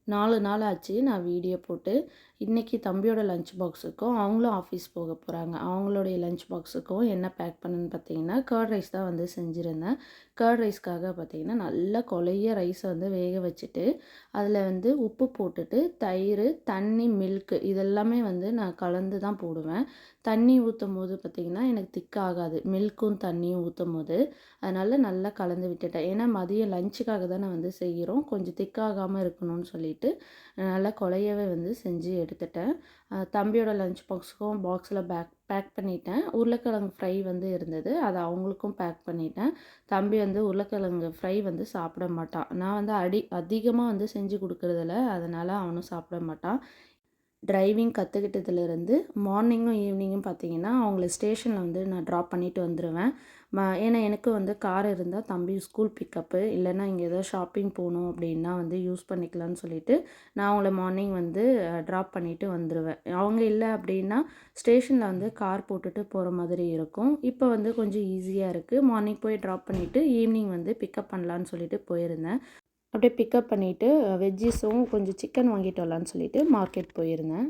4 நாள் ஆச்சு நான் வீடியோ போட்டு. இன்றைக்கி தம்பியோட லஞ்ச் பாக்ஸுக்கும் அவங்களும் ஆஃபீஸ் போக போகிறாங்க. அவங்களுடைய லஞ்ச் பாக்ஸுக்கும் என்ன பேக் பண்ணேன்னு பார்த்தீங்கன்னா, கர்ட் ரைஸ் தான் வந்து செஞ்சுருந்தேன். கர்ட் ரைஸ்க்காக பார்த்தீங்கன்னா, நல்லா கொழைய ரைஸை வந்து வேக வச்சுட்டு, அதில் வந்து உப்பு போட்டுட்டு, தயிர், தண்ணி, மில்க்கு இதெல்லாமே வந்து நான் கலந்து தான் போடுவேன். தண்ணி ஊற்றும்போது பார்த்திங்கன்னா, எனக்கு திக்காகாது. மில்க்கும் தண்ணியும் ஊற்றும்போது அதனால் நல்லா கலந்து விட்டுட்டேன். ஏன்னா மதியம் லஞ்சுக்காக தானே வந்து செய்கிறோம். கொஞ்சம் திக்காகாமல் இருக்கணும்னு சொல்லிட்டு நல்லா கொழையவே வந்து செஞ்சு எடுத்துட்டேன். தம்பியோட லஞ்ச் பாக்ஸில் பேக் பண்ணிட்டேன். உருளைக்கிழங்கு ஃப்ரை வந்து இருந்தது, அதை அவங்களுக்கும் பேக் பண்ணிட்டேன். தம்பி வந்து உருளைக்கிழங்கு ஃப்ரை வந்து சாப்பிட மாட்டான். நான் வந்து அதிகமாக வந்து செஞ்சு கொடுக்குறதில்ல, அதனால் அவனும் சாப்பிட மாட்டான். டிரைவிங் கற்றுக்கிட்டதுலேருந்து மார்னிங்கும் ஈவினிங்கும் பார்த்தீங்கன்னா அவங்கள ஸ்டேஷனில் வந்து நான் ட்ராப் பண்ணிவிட்டு வந்துடுவேன். ஏன்னா எனக்கு வந்து கார் இருந்தால் தம்பி ஸ்கூல் பிக்கப்பு இல்லைன்னா இங்கே ஏதோ ஷாப்பிங் போகணும் அப்படின்னா வந்து யூஸ் பண்ணிக்கலான்னு சொல்லிவிட்டு நான் அவங்கள மார்னிங் வந்து ட்ராப் பண்ணிவிட்டு வந்துடுவேன். அவங்க இல்லை அப்படின்னா ஸ்டேஷனில் வந்து கார் போட்டுட்டு போகிற மாதிரி இருக்கும். இப்போ வந்து கொஞ்சம் ஈஸியாக இருக்குது. மார்னிங் போய் ட்ராப் பண்ணிவிட்டு ஈவினிங் வந்து பிக்கப் பண்ணலான்னு சொல்லிட்டு போயிருந்தேன். அப்படியே பிக்கப் பண்ணிவிட்டு வெஜ்ஜீஸும் கொஞ்சம் சிக்கன் வாங்கிட்டு வரலான்னு சொல்லிட்டு மார்க்கெட் போயிருந்தேன்.